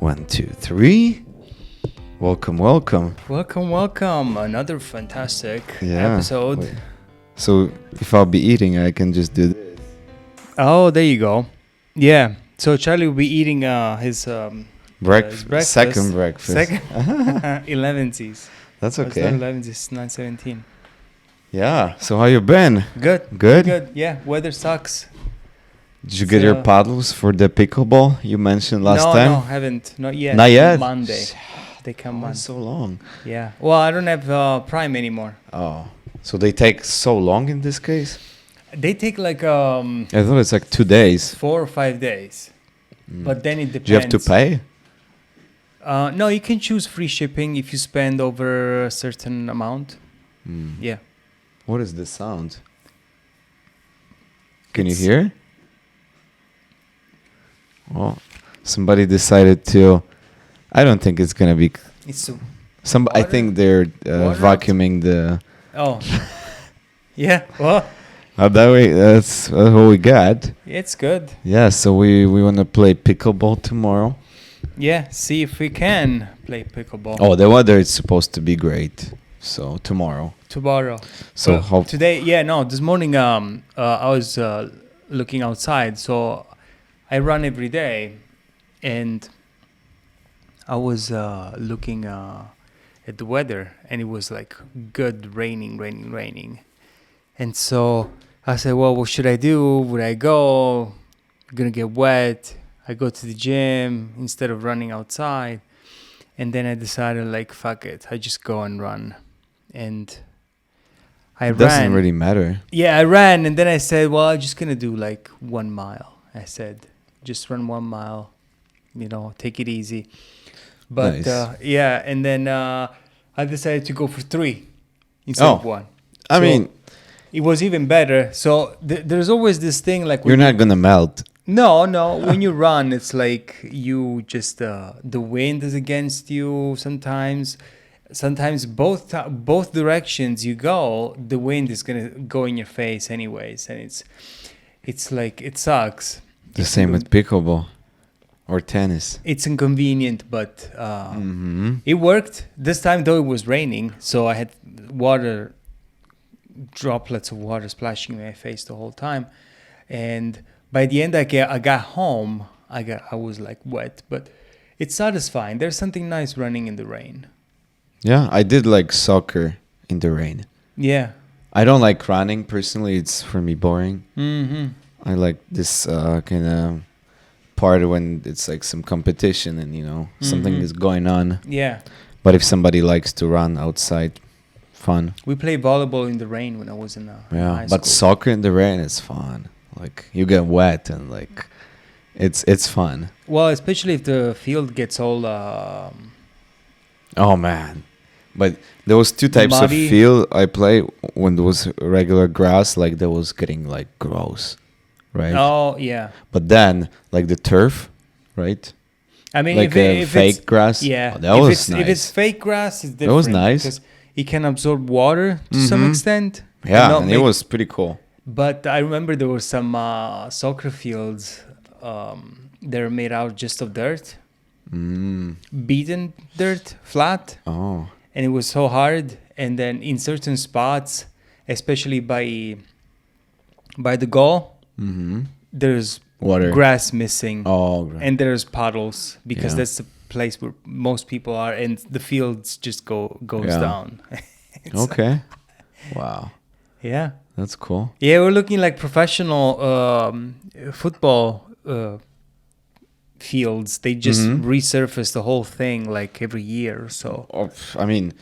1, 2, 3. Welcome. Welcome. Another fantastic episode. Wait. So if I'll be eating, I can just do this. Oh, there you go. Yeah. So Charlie will be eating his breakfast. Second breakfast. Second 11s. That's Oh, it's okay. not 11s, it's 9:17. Yeah. So how you been? Good. Good? Yeah. Weather sucks. Did you get your paddles for the pickleball you mentioned last time? No, haven't. Not yet. Not yet? Monday. They come Why Monday. so long? Yeah. Well, I don't have Prime anymore. Oh. So they take so long in this case? They take like I thought it's like 2 days. 4 or 5 days. But then it depends. Do you have to pay? No, you can choose free shipping if you spend over a certain amount. Yeah. What is the sound? Can you hear? Oh, somebody decided to. I don't think it's gonna be. It's I think they're vacuuming the. Oh. Yeah. Well, That's what we got. it's good. Yeah, so we want to play pickleball tomorrow. Yeah. See if we can play pickleball. Oh, the weather is supposed to be great. So tomorrow. Tomorrow. So Well, today, yeah, no. This morning, I was looking outside. So I run every day, and I was looking at the weather, and it was like good, raining. And so I said, well, what should I do? Would I go? Gonna get wet. I go to the gym instead of running outside. And then I decided, like, fuck it. I just go and run. And I ran. Doesn't really matter. Yeah, I ran. And then I said, well, I'm just going to do like 1 mile. I said, just run 1 mile, take it easy. But Nice. yeah, and then I decided to go for 3 instead of 1. I mean, it was even better. So there's always this thing like you're not gonna melt. No. When you run, it's like you just the wind is against you. Sometimes both directions you go, the wind is gonna go in your face anyways, and it's like it sucks. The same with pickleball or tennis. It's inconvenient, but it worked this time. Though it was raining, so I had droplets of water splashing in my face the whole time, and by the end, I got home. I was like wet, but it's satisfying. There's something nice running in the rain. Yeah, I did like soccer in the rain. Yeah. I don't like running personally. It's for me boring. Mm-hmm. I like this kind of part when it's like some competition and something is going on. Yeah. But if somebody likes to run outside, fun. We played volleyball in the rain when I was in high school. But soccer in the rain is fun. Like you get wet and like it's fun. Well, especially if the field gets all Oh man. But there was 2 types muddy. of field I play. When there was regular grass, like that was getting like gross, right? Oh yeah. But then like the turf, right? I mean, Like if fake it's, grass. yeah. Oh, that was nice. If it's fake grass, it's different. That was nice. Because it can absorb water to some extent. Yeah, and it was pretty cool. But I remember there were some soccer fields that are made out just of dirt, beaten dirt, flat, Oh. and it was so hard. And then in certain spots, especially by the goal, there's Water. grass missing, Oh, right. and there's puddles because Yeah. that's the place where most people are, and the fields just goes Yeah. down. Okay. Wow. Yeah. That's cool. Yeah, we're looking like professional football fields. They just resurface the whole thing like every year or so. I mean,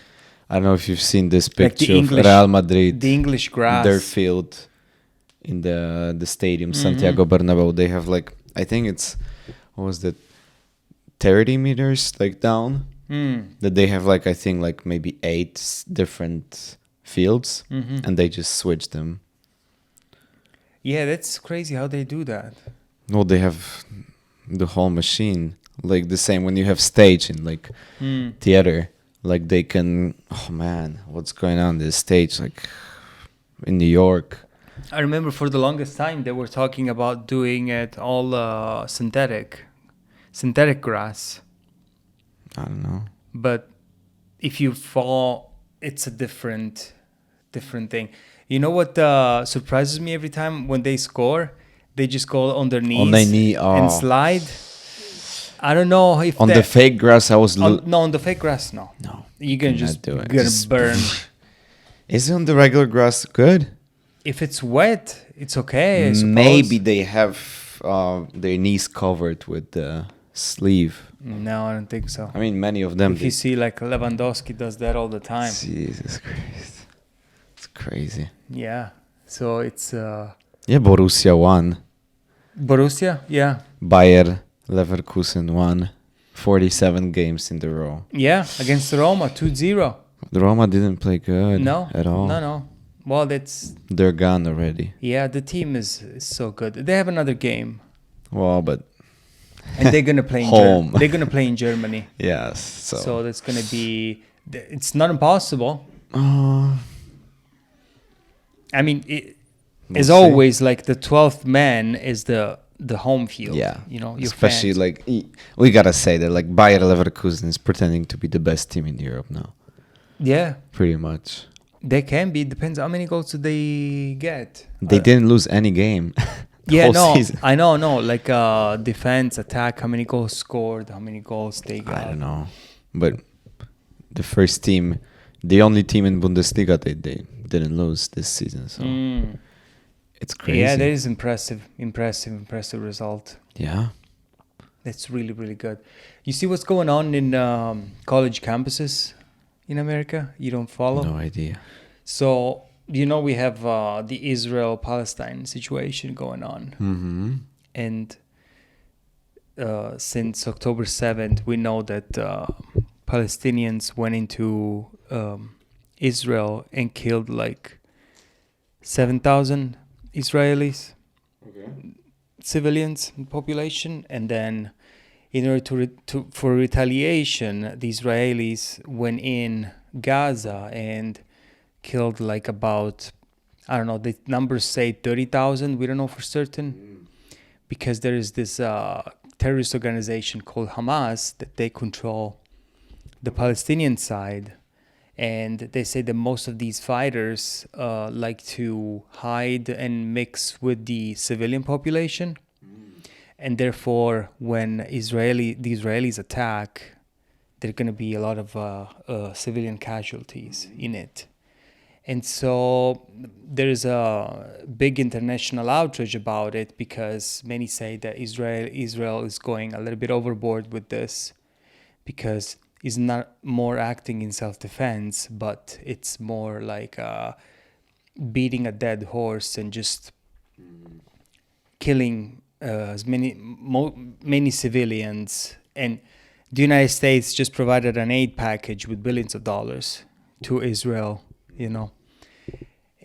I don't know if you've seen this Like the picture of English- Real Madrid, The English grass. their field in the stadium, Santiago Bernabeu. They have like, I think it's, what was that, 30 meters like down? That they have like, I think like maybe 8 different fields, and they just switch them. Yeah, that's crazy how they do that. No, they have the whole machine, like the same when you have stage in like theater, like they can. Oh man, what's going on this stage? Like in New York. I remember for the longest time they were talking about doing it all synthetic grass. I don't know. But if you fall, it's a different thing. You know what surprises me every time when they score? They just go on their knees On their knee, and slide. I don't know if on the fake grass, I was no, on the fake grass, no. no. You can cannot just do it. gonna Just- burn. Is it on the regular grass good? If it's wet, it's okay. I suppose. Maybe they have their knees covered with the sleeve. No, I don't think so. I mean, many of them. If you see like Lewandowski does that all the time. Jesus Christ, it's crazy. Yeah. So it's Yeah, Borussia won. Borussia. Yeah. Bayer Leverkusen won 47 games in the row. Yeah. Against Roma, 2-0. The Roma didn't play good No. at all. No. Well, that's They're gone already. yeah. The team is so good. They have another game, Well, but and they're gonna play in Home. They're gonna play in Germany. yes. So that's gonna be. It's not impossible. Uh, I mean, we'll as see. always, like the 12th man is the home field. Yeah. You know, your Especially fans. like we gotta say that like Bayer Leverkusen is pretending to be the best team in Europe now. Yeah, Pretty much. they can be. Depends how many goals do they get. They didn't lose any game. the Yeah, whole no, season. I know. Like defense, attack. How many goals scored? How many goals they got? I don't know, but the first team, the only team in Bundesliga, they didn't lose this season. So it's crazy. Yeah, that is impressive result. Yeah. That's really, really good. You see what's going on in college campuses in America? You don't follow? No idea. So, you know, we have the Israel-Palestine situation going on. Mm-hmm. And since October 7th, we know that Palestinians went into Israel and killed like 7,000 Israelis. Okay. Civilians population, and then in order for retaliation, the Israelis went in Gaza and killed like about, I don't know, the numbers say 30,000, we don't know for certain, because there is this terrorist organization called Hamas that they control the Palestinian side. And they say that most of these fighters like to hide and mix with the civilian population. And therefore, when the Israelis attack, there are going to be a lot of civilian casualties in it. And so there is a big international outrage about it, because many say that Israel is going a little bit overboard with this, because is not more acting in self-defense, but it's more like beating a dead horse and just killing as many civilians. And the United States just provided an aid package with billions of dollars to Israel, you know.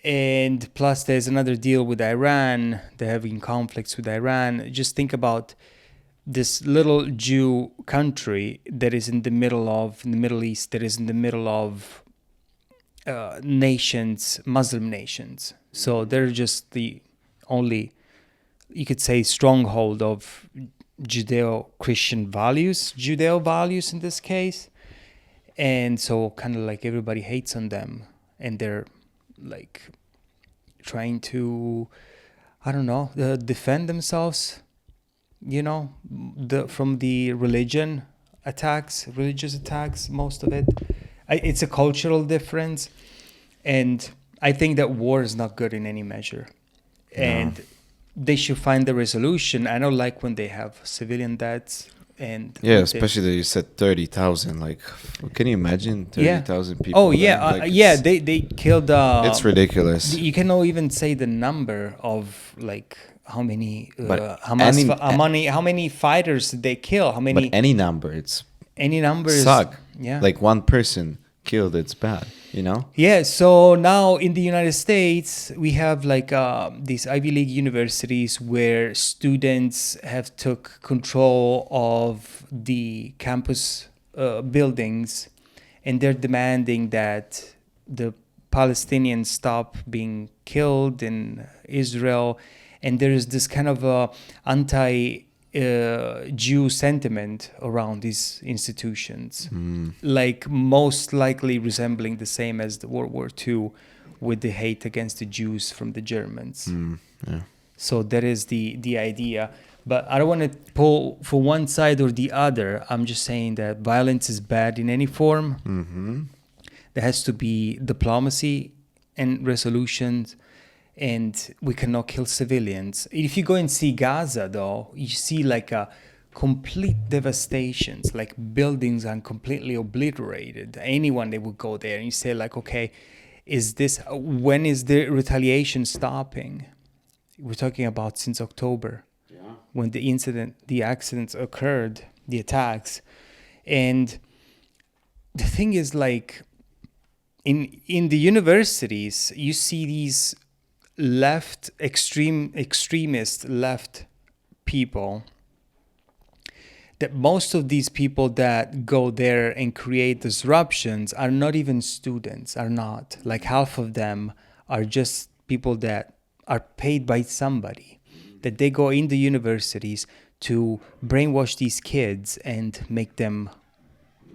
And plus there's another deal with Iran. They're having conflicts with Iran. Just think about this little Jew country that is in the Middle East, that is in the middle of nations, Muslim nations. So they're just the only, you could say, stronghold of Judeo-Christian values, Judeo values in this case. And so kind of like everybody hates on them, and they're like trying to, I don't know, defend themselves, you know, from the religious attacks, most of it. It's a cultural difference, and I think that war is not good in any measure. And they should find the resolution. I don't like when they have civilian deaths. And yeah, especially that you said 30,000. Like, can you imagine 30,000 people? Oh yeah, like, yeah. They killed. It's ridiculous. You cannot even say the number of like how many But how many fighters did they kill? How many? But any number, it's Any numbers suck. Yeah. Like one person killed, it's bad. You know. Yeah, so now in the United States, we have like these Ivy League universities where students have took control of the campus buildings, and they're demanding that the Palestinians stop being killed in Israel. And there is this kind of Jew sentiment around these institutions, like most likely resembling the same as the World War II, with the hate against the Jews from the Germans. Yeah. So that is the idea. But I don't want to pull for one side or the other. I'm just saying that violence is bad in any form. Mm-hmm. There has to be diplomacy and resolutions, and we cannot kill civilians. If you go and see Gaza, though, you see like a complete devastations, like buildings are completely obliterated. Anyone that would go there and you say like, okay, when is the retaliation stopping? We're talking about since October, when the accidents occurred, the attacks. And the thing is, like, in the universities, you see these extremist left people, that most of these people that go there and create disruptions are not even students, are not. Like half of them are just people that are paid by somebody, that they go in the universities to brainwash these kids and make them,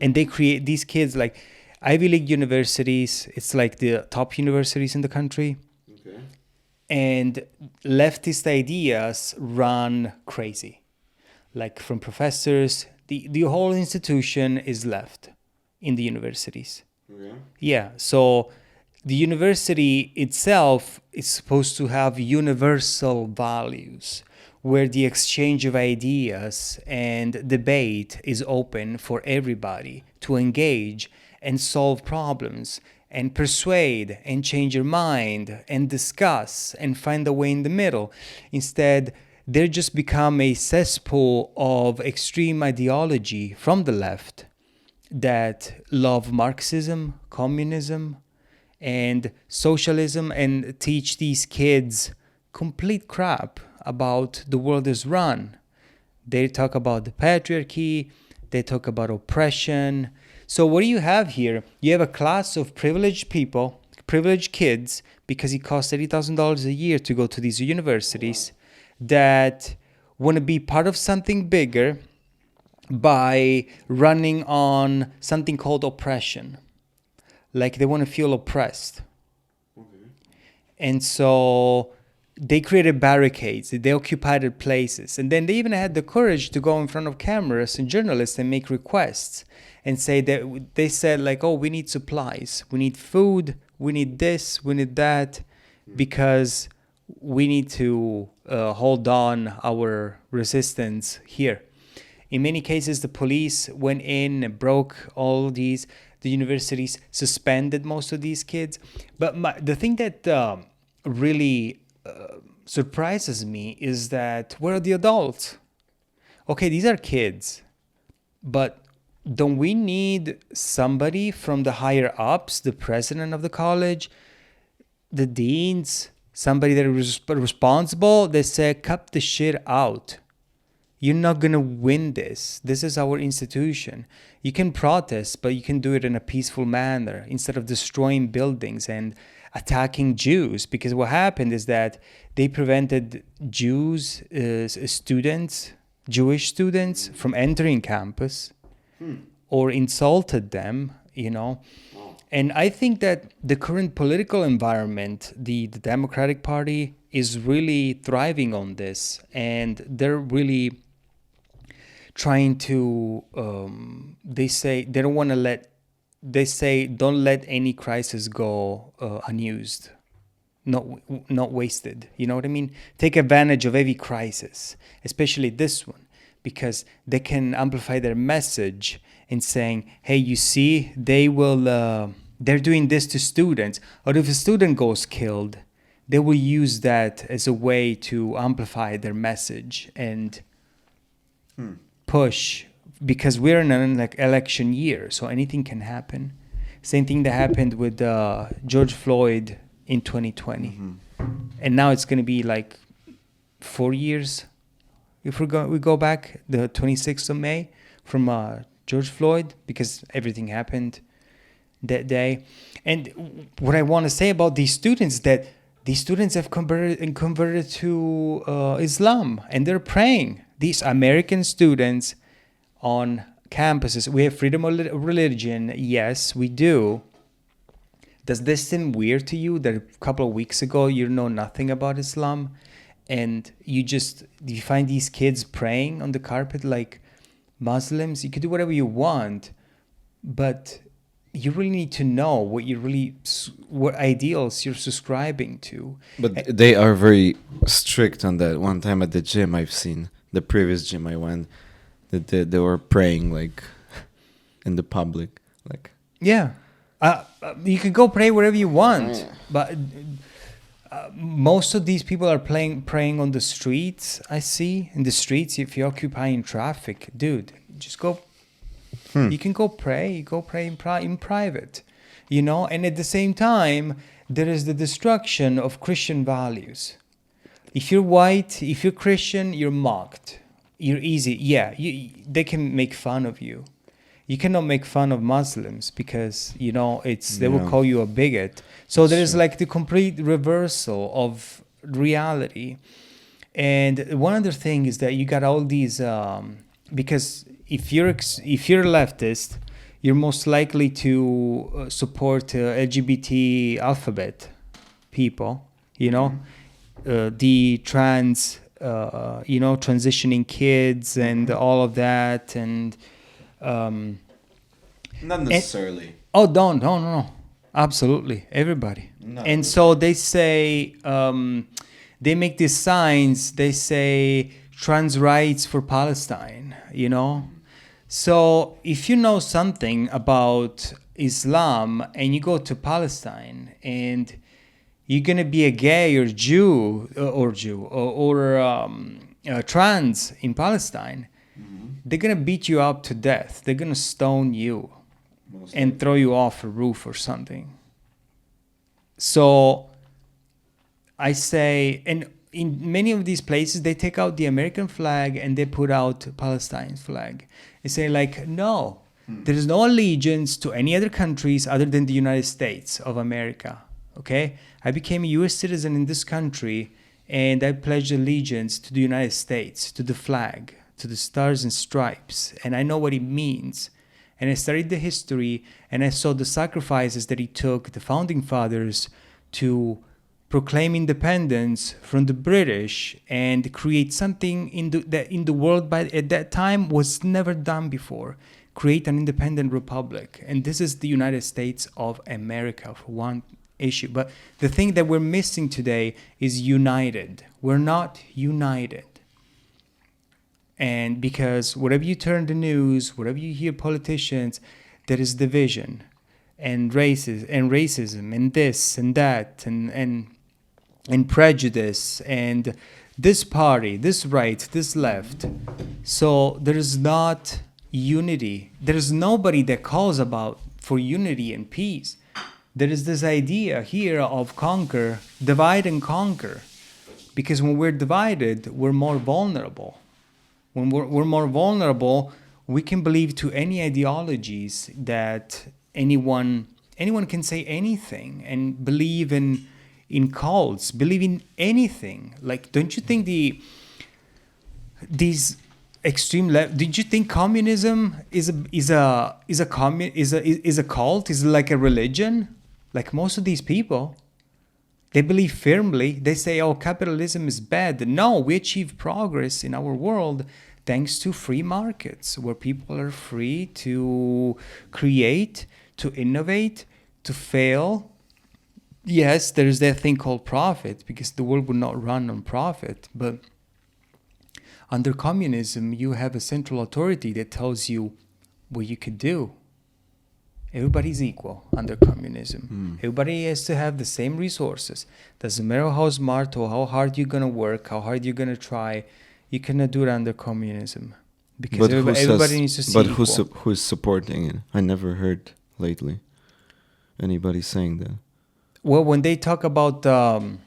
and they create these kids like Ivy League universities. It's like the top universities in the country. Okay. And leftist ideas run crazy. Like from professors, the whole institution is left in the universities. Okay. Yeah, so the university itself is supposed to have universal values where the exchange of ideas and debate is open for everybody to engage and solve problems and persuade and change your mind and discuss and find a way in the middle. Instead, they just become a cesspool of extreme ideology from the left that love Marxism, communism, and socialism, and teach these kids complete crap about the world is run. They talk about the patriarchy, they talk about oppression. So what do you have here? You have a class of privileged people, privileged kids, because it costs $80,000 a year to go to these universities, that want to be part of something bigger by running on something called oppression. Like they want to feel oppressed. Okay. And so they created barricades, they occupied places, and then they even had the courage to go in front of cameras and journalists and make requests and say that they said like, oh, we need supplies, we need food, we need this, we need that, because we need to hold on our resistance here. In many cases, the police went in and broke all these. The universities suspended most of these kids. But the thing that really surprises me is that where are the adults? Okay, these are kids, but don't we need somebody from the higher ups, the president of the college, the deans, somebody that is responsible, that say, cut the shit out. You're not going to win this. This is our institution. You can protest, but you can do it in a peaceful manner instead of destroying buildings and attacking Jews. Because what happened is that they prevented Jewish students from entering campus or insulted them, you know. And I think that the current political environment, the Democratic Party, is really thriving on this. And they're really trying to, they say they don't want to don't let any crisis go unused, not wasted. You know what I mean? Take advantage of every crisis, especially this one, because they can amplify their message in saying, hey, you see, they're doing this to students. Or if a student goes killed, they will use that as a way to amplify their message and push, because we're in an election year, so anything can happen. Same thing that happened with George Floyd in 2020. And now it's going to be like 4 years if we go back, the 26th of May, from George Floyd, because everything happened that day. And what I want to say about these students, that these students have converted to Islam, and they're praying. these American students on campuses. We have freedom of religion. Yes, we do. Does this seem weird to you that a couple of weeks ago you know nothing about Islam, and you find these kids praying on the carpet like Muslims? You could do whatever you want, but you really need to know what ideals you're subscribing to. But they are very strict on that. One time at the gym, I've seen the previous gym I went, that they were praying like in the public, like. Yeah, you can go pray wherever you want, but most of these people are praying on the streets. I see in the streets. If you're occupying traffic, dude, just go. You can go pray. You go pray in private, And at the same time, there is the destruction of Christian values. If you're white, if you're Christian, you're mocked. You're easy. Yeah, they can make fun of you. You cannot make fun of Muslims because they will call you a bigot. So there's like the complete reversal of reality. And one other thing is that you got all these because if you're leftist, you're most likely to support LGBT alphabet people. The trans, transitioning kids and all of that, and not necessarily. No, absolutely everybody. No. And so they say they make these signs. They say trans rights for Palestine. So if you know something about Islam and you go to Palestine and you're gonna be a gay or Jew or trans in Palestine, they're gonna beat you up to death. They're gonna stone you and throw you off a roof or something. So I say, and in many of these places, they take out the American flag and they put out Palestine's flag. They say like, no, there is no allegiance to any other countries other than the United States of America. Okay, I became a U.S. citizen in this country, and I pledged allegiance to the United States, to the flag, to the stars and stripes, and I know what it means. And I studied the history, and I saw the sacrifices that it took the founding fathers to proclaim independence from the British and create something that in the world at that time was never done before. Create an independent republic. And this is the United States of America for one issue. But the thing that we're missing today is united. We're not united. And because whatever you turn the news, whatever you hear politicians, there is division and racism and this and that and prejudice and this party, this right, this left. So there is not unity. There is nobody that calls for unity and peace. There is this idea here of divide and conquer. Because when we're divided, we're more vulnerable. When we're more vulnerable, we can believe to any ideologies that anyone can say anything and believe in cults, believe in anything. Like, don't you think these extreme left? Did you think communism is a cult? Is it like a religion? Like most of these people, they believe firmly. They say, "Oh, capitalism is bad." No, we achieve progress in our world thanks to free markets, where people are free to create, to innovate, to fail. Yes, there's that thing called profit, because the world would not run on profit. But under communism, you have a central authority that tells you what you could do. Everybody's equal under communism. Everybody has to have the same resources. Doesn't matter how smart or how hard you're going to work, how hard you're going to try. You cannot do it under communism. Because everybody needs to see equal. But who's supporting it? I never heard lately anybody saying that. Well, when they talk about, all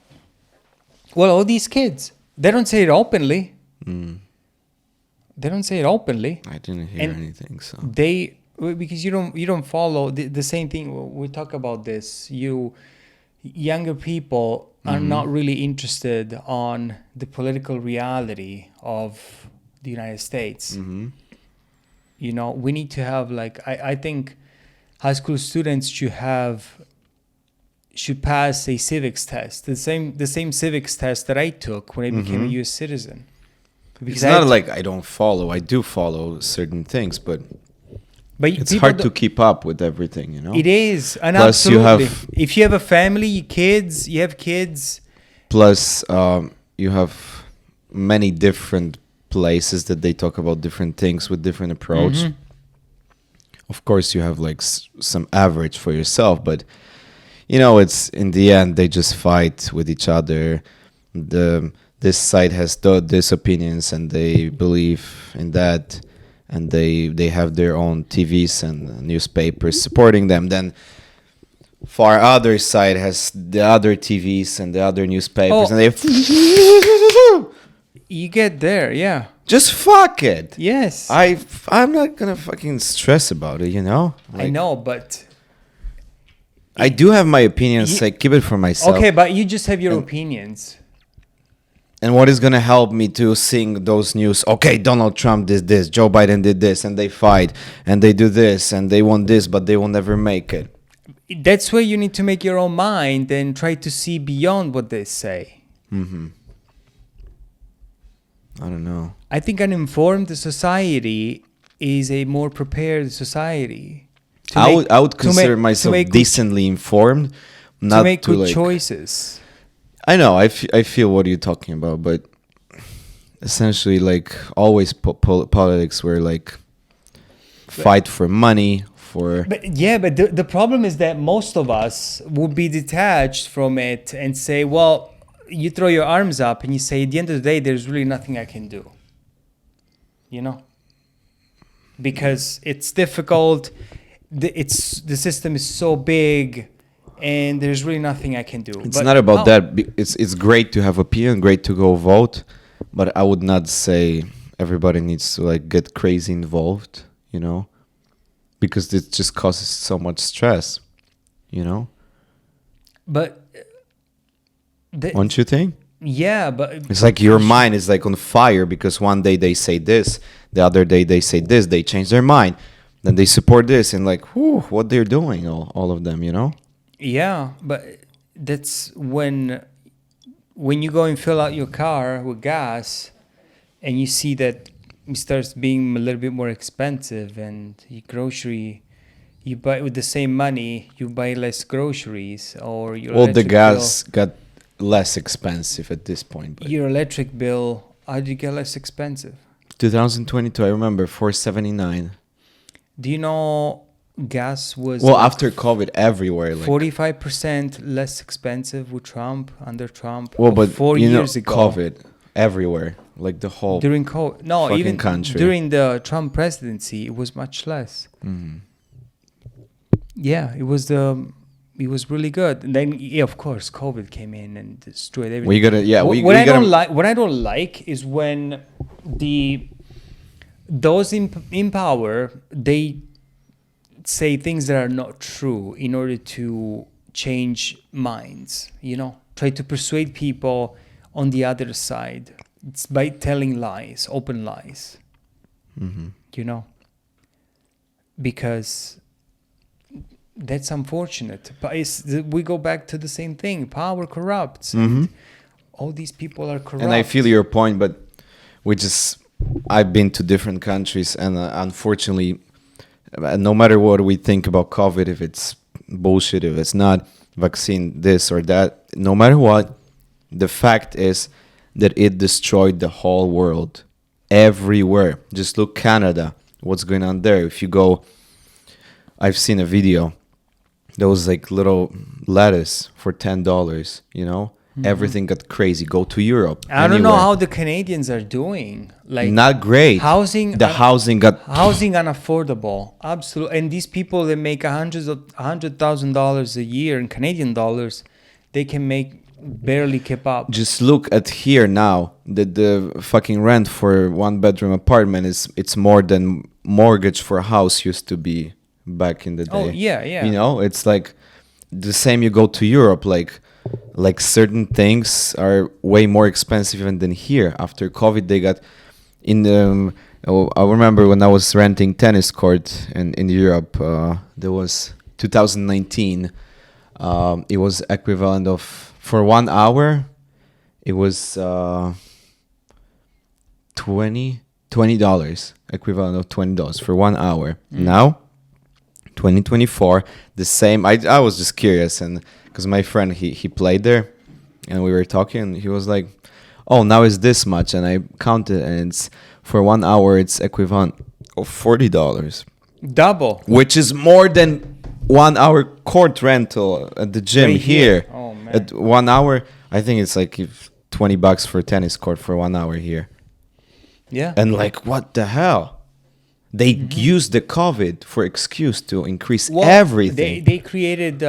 these kids, they don't say it openly. They don't say it openly. I didn't hear anything. So because you don't follow the same thing. We talk about this. Younger people are not really interested on the political reality of the United States. Mm-hmm. You know, we need to have like I think high school students should pass a civics test, the same civics test that I took when I became a U.S. citizen. Because it's not like I don't follow. I do follow certain things, but it's hard to keep up with everything, you know? It is. And plus absolutely. If you have a family, you have kids. Plus, you have many different places that they talk about different things with different approach. Mm-hmm. Of course, you have like some average for yourself, but you know, it's in the end they just fight with each other. This side has this opinions and they believe in that, and they have their own TVs and newspapers supporting them. Then far other side has the other TVs and the other newspapers, and they you get there, yeah. Just fuck it. Yes. I'm not gonna fucking stress about it, you know. Like, I know, but I do have my opinions. I keep it for myself. Okay, but you just have your opinions. And what is going to help me to sing those news? Okay, Donald Trump did this, Joe Biden did this, and they fight, and they do this, and they want this, but they will never make it. That's where you need to make your own mind and try to see beyond what they say. Mm-hmm. I don't know. I think an informed society is a more prepared society. I would consider myself decently informed, not to make good like, choices. I know, I feel what you're talking about, but essentially, like, always politics were like fight for money, for... But the problem is that most of us would be detached from it and say, well, you throw your arms up and you say, at the end of the day, there's really nothing I can do. You know? Because it's difficult, the system is so big... and there's really nothing I can do. It's not about that. It's great to have opinion, great to go vote, but I would not say everybody needs to like get crazy involved, you know, because it just causes so much stress, you know. But don't you think? Yeah, but it's like your mind is like on fire because one day they say this, the other day they say this, they change their mind, then they support this, and like, whew, what they're doing, all of them, you know. Yeah, but that's when you go and fill out your car with gas and you see that it starts being a little bit more expensive, and you buy with the same money, you buy less groceries, or the gas got less expensive at this point. But your electric bill, how did you get less expensive? 2022, I remember, $4.79. Do you know... gas was after COVID everywhere, like 45% less expensive with Trump, under Trump. But 4 years ago, COVID everywhere, like the whole during COVID. No, even country. During the Trump presidency, it was much less. Mm-hmm. Yeah, it was really good. And then, of course, COVID came in and destroyed everything. What I don't like is when those in power, they say things that are not true in order to change minds, you know, try to persuade people on the other side. It's by telling lies, open lies, you know, because that's unfortunate. But we go back to the same thing. Power corrupts. And all these people are corrupt. And I feel your point, but I've been to different countries, and unfortunately, no matter what we think about COVID, if it's bullshit, if it's not vaccine, this or that, no matter what, the fact is that it destroyed the whole world, everywhere. Just look Canada, what's going on there. If you go, I've seen a video, there was like little lettuce for $10, you know. Everything got crazy. Go to Europe. I don't know how the Canadians are doing. Like, not great. Housing housing unaffordable. Absolutely. And these people that make $100,000 a year in Canadian dollars, they can barely keep up. Just look at here now. The fucking rent for 1-bedroom apartment it's more than mortgage for a house used to be back in the day. Oh yeah. You know, it's like the same. You go to Europe, like certain things are way more expensive even than here. After COVID, they got in the I remember when I was renting tennis court in Europe. There was 2019. It was equivalent of for 1 hour. It was 20 dollars, equivalent of $20 for 1 hour. Now, 2024, the same. I was just curious, and because my friend he played there, and we were talking, and he was like, "Oh, now it's this much," and I counted, and it's for 1 hour, it's equivalent of $40, Double. which is more than 1 hour court rental at the gym Right here. Oh man. At 1 hour, I think it's like if $20 for tennis court for 1 hour here. Yeah. And like, what the hell? They use the COVID for excuse to increase everything. They created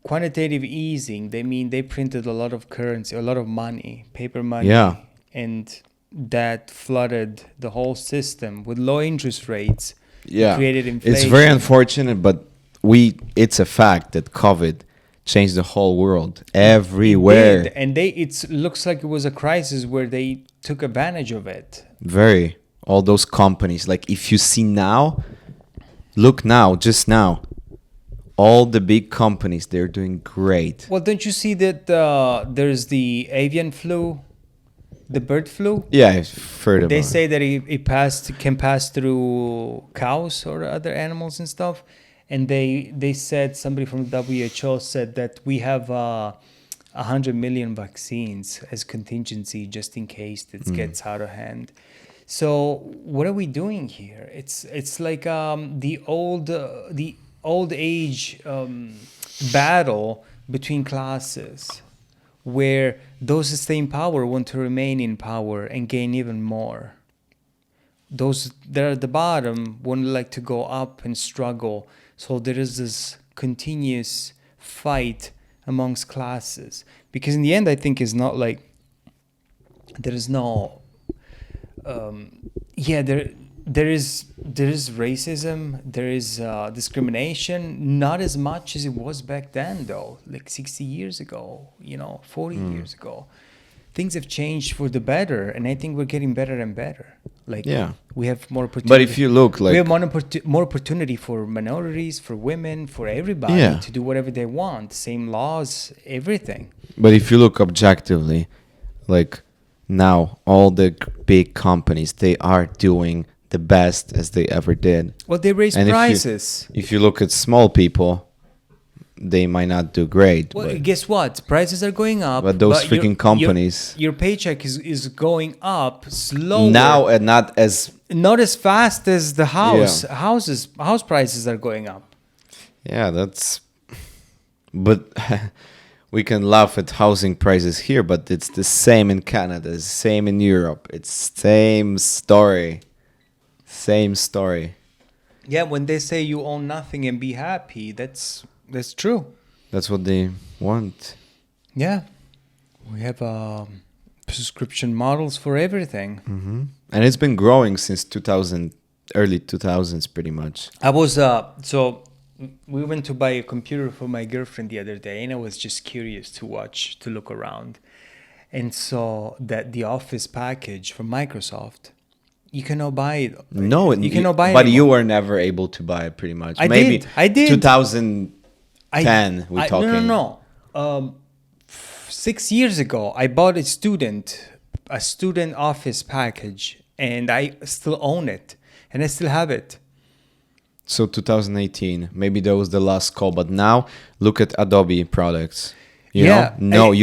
quantitative easing. They printed a lot of currency, a lot of money, paper money. Yeah. And that flooded the whole system with low interest rates. Yeah, Created inflation. it's very unfortunate, but it's a fact that COVID changed the whole world everywhere. It did, and it looks like it was a crisis where they took advantage of it. Very. All those companies, like if you see now, look now, just now, all the big companies, they're doing great. Well, don't you see that there's the avian flu, the bird flu? Yeah, I've heard about They it. say that it can pass through cows or other animals and stuff. And they said, somebody from WHO said that we have 100 million vaccines as contingency just in case this gets out of hand. So what are we doing here? It's like the old age battle between classes, where those that stay in power want to remain in power and gain even more. Those that are at the bottom would like to go up and struggle. So there is this continuous fight amongst classes. Because in the end, I think it's not like there is no... there is racism, there is discrimination, not as much as it was back then, though, like 60 years ago, 40 years ago. Things have changed for the better, and I think we're getting better and better. Like, we have more opportunity. But if you look, like, we have more opportunity for minorities, for women, for everybody to do whatever they want. Same laws, everything. But if you look objectively, like now all the big companies, they are doing the best as they ever did. Well, they raise prices. If you look at small people, they might not do great. Well, guess what? Prices are going up. But those freaking companies... Your paycheck is going up slower. Now and not as fast as the house prices are going up. Yeah, that's... But we can laugh at housing prices here, but it's the same in Canada, the same in Europe. It's same story. Same story. Yeah, when they say you own nothing and be happy, that's true. That's what they want. Yeah. We have prescription models for everything. Mm-hmm. And it's been growing since early 2000s pretty much. I was, so we went to buy a computer for my girlfriend the other day, and I was just curious to look around, and saw that the Office package from Microsoft, you cannot buy it. No, you cannot buy it. But you were never able to buy it pretty much. I did. 2010, we're talking. No. 6 years ago, I bought a student Office package, and I still own it, and I still have it. So 2018, maybe that was the last call. But now, look at Adobe products. You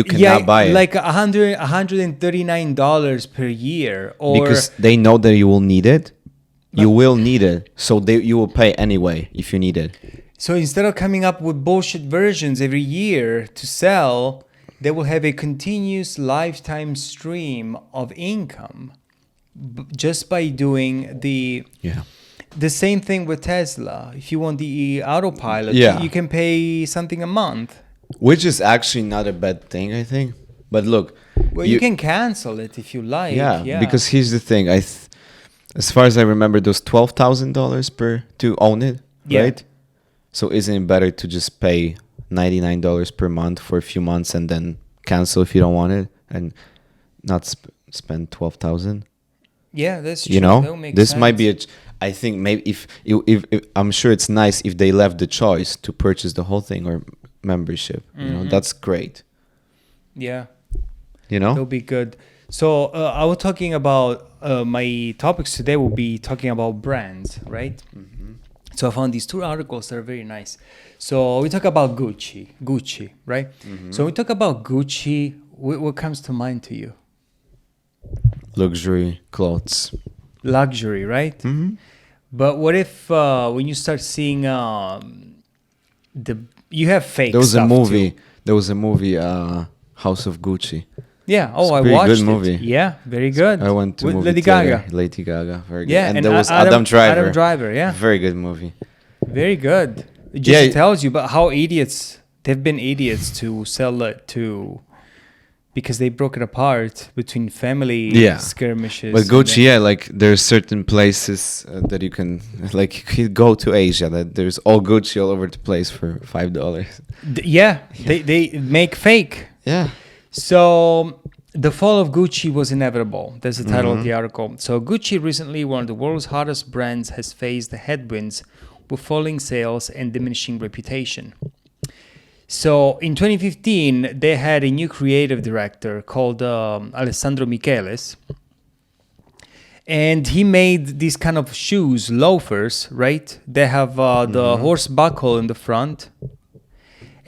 cannot buy it. Like $139 per year. Because they know that you will need it. You will need it. So you will pay anyway if you need it. So instead of coming up with bullshit versions every year to sell, they will have a continuous lifetime stream of income just by doing the same thing with Tesla. If you want the autopilot, you can pay something a month. Which is actually not a bad thing, I think. But look, you can cancel it if you like. Yeah. Because here's the thing. As far as I remember, those $12,000 to own it, right? So isn't it better to just pay $99 per month for a few months and then cancel if you don't want it and not spend $12,000? Yeah, that's true. You know, That would make this sense. might be I think maybe if I'm sure it's nice if they left the choice to purchase the whole thing or membership. You know, that's great. Yeah, You know, that'll be good. So I was talking about my topics today. Will be talking about brands, right? So I found these two articles that are very nice. So we talk about Gucci, right? So we talk about Gucci. What comes to mind to you? luxury clothes. Luxury, right? But what if when you start seeing you have fake There was a stuff movie. too. There was a movie, House of Gucci. Yeah. It's Oh, a I pretty watched good it. movie. Yeah, very good. I went to with movie Lady theater. Gaga. Lady Gaga, very good. Yeah, and there was Adam Driver. Yeah, Very good movie. very good. It Yeah. just tells you about how idiots they've been idiots to sell it to, because they broke it apart between family skirmishes. But and Gucci, then- yeah, like there's certain places that you can, like, you could go to Asia that there's all Gucci all over the place for $5. Yeah, they make fake. Yeah. So the fall of Gucci was inevitable. That's the title of the article. So Gucci recently, one of the world's hottest brands, has faced the headwinds with falling sales and diminishing reputation. So in 2015, they had a new creative director called Alessandro Micheles. And he made these kind of shoes, loafers, right? They have the horse buckle in the front.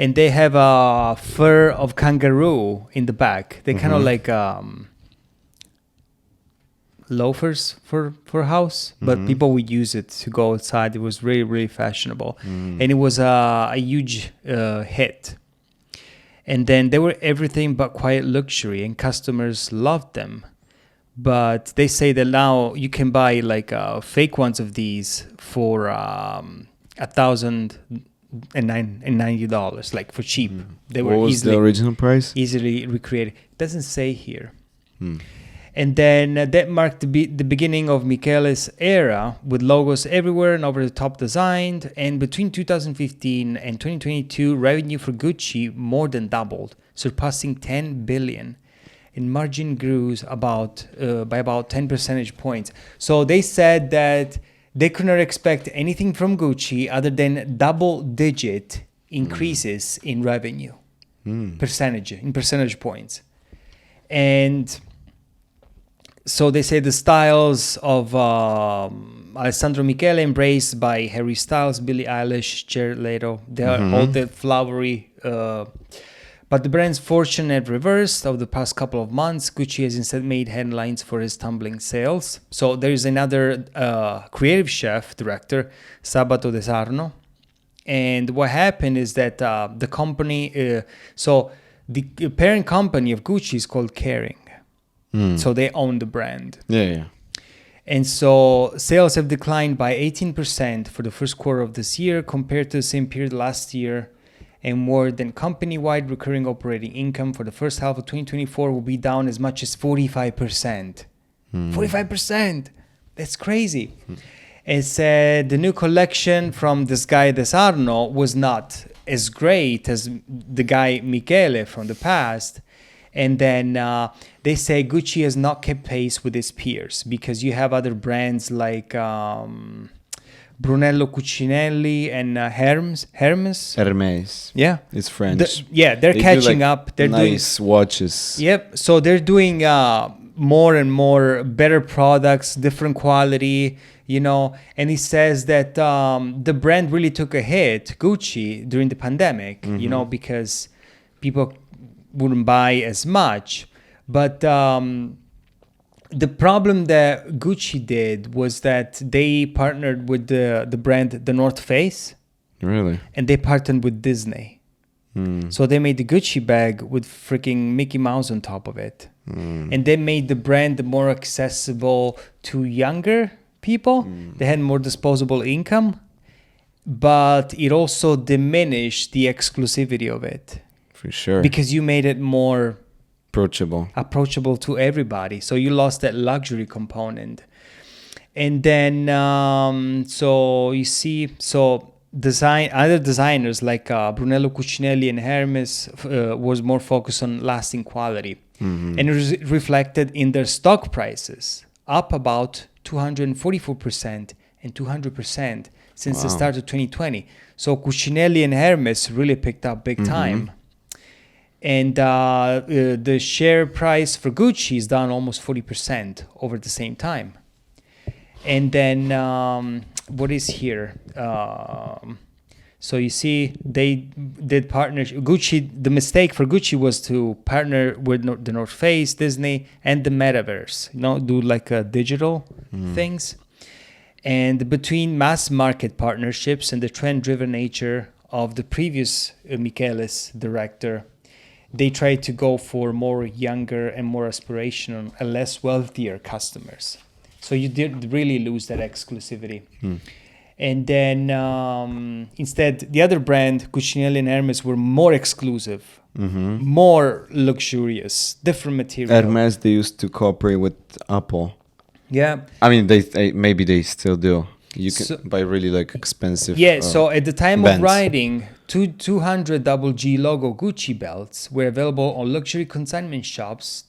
And they have a fur of kangaroo in the back. They're kind of like loafers for house, but people would use it to go outside. It was really, really fashionable. And it was a huge hit. And then they were everything but quiet luxury, and customers loved them. But they say that now you can buy like fake ones of these for $1,090, like for cheap. They were What was the original price? easily recreated. It doesn't say here. And then that marked the beginning of Michele's era, with logos everywhere and over-the-top designed. And between 2015 and 2022, revenue for Gucci more than doubled, surpassing 10 billion. And margin grew by about 10 percentage points. So they said that they could not expect anything from Gucci other than double-digit increases in revenue, percentage points. And so they say the styles of Alessandro Michele, embraced by Harry Styles, Billie Eilish, Jared Leto, they are all the flowery. But the brand's fortune had reversed over the past couple of months. Gucci has instead made headlines for his tumbling sales. So there is another creative chef, director, Sabato De Sarno. And what happened is that the company, so the parent company of Gucci is called Kering. So they own the brand. Yeah. And so sales have declined by 18% for the first quarter of this year compared to the same period last year. And more than company-wide recurring operating income for the first half of 2024 will be down as much as 45%. 45%! That's crazy. It said the new collection from this guy De Sarno was not as great as the guy Michele from the past. And then they say Gucci has not kept pace with its peers, because you have other brands like Brunello Cucinelli and Hermes. Hermes. It's French. They're They catching do, like, up. They're nice watches. Yep. So they're doing more and more better products, different quality, And he says that the brand really took a hit, Gucci, during the pandemic, because people wouldn't buy as much. But the problem that Gucci did was that they partnered with the brand The North Face. Really? And they partnered with Disney. So they made the Gucci bag with freaking Mickey Mouse on top of it. And they made the brand more accessible to younger people. They had more disposable income. But it also diminished the exclusivity of it. For sure. Because you made it more approachable to everybody. So you lost that luxury component. And then, so you see, other designers like Brunello Cucinelli and Hermes was more focused on lasting quality. And it was reflected in their stock prices. up about 244% and 200% since the start of 2020. So Cucinelli and Hermes really picked up big time. And the share price for Gucci is down almost 40% over the same time. And then what is here? So you see, they did partnership. Gucci, the mistake for Gucci was to partner with the North Face, Disney, and the Metaverse. Do like digital things. And between mass market partnerships and the trend-driven nature of the previous Michele's director, they tried to go for more younger and more aspirational and less wealthier customers. So you did really lose that exclusivity. And then instead, the other brand, Cucinelli and Hermes, were more exclusive, more luxurious, different material. Hermes, they used to cooperate with Apple. Yeah. I mean, they maybe they still do. You can buy really like expensive. Yeah. So at the time bands. of writing, 200 double G logo Gucci belts were available on luxury consignment shops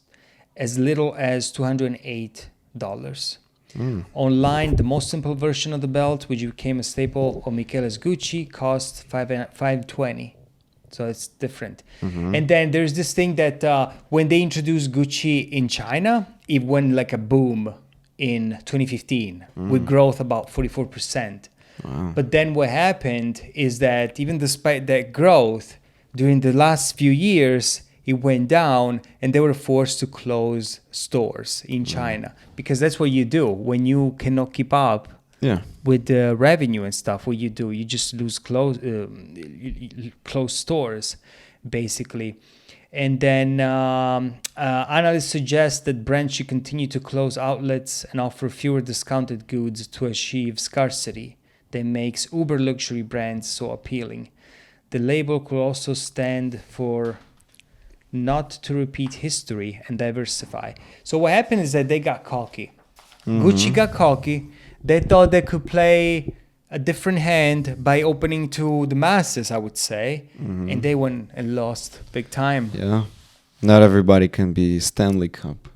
as little as $208. Online, the most simple version of the belt, which became a staple of Michele's Gucci, cost $520. So it's different. And then there's this thing that when they introduced Gucci in China, it went like a boom in 2015 with growth about 44%. But then what happened is that even despite that growth, during the last few years, it went down and they were forced to close stores in China because that's what you do when you cannot keep up with the revenue and stuff. What you do, you just close stores basically. And then analysts suggest that brands should continue to close outlets and offer fewer discounted goods to achieve scarcity that makes uber luxury brands so appealing. The label could also stand for not to repeat history and diversify. So what happened is that they got cocky. Gucci got cocky. They thought they could play a different hand by opening to the masses, I would say. And they went and lost big time. Yeah. Not everybody can be Stanley Cup,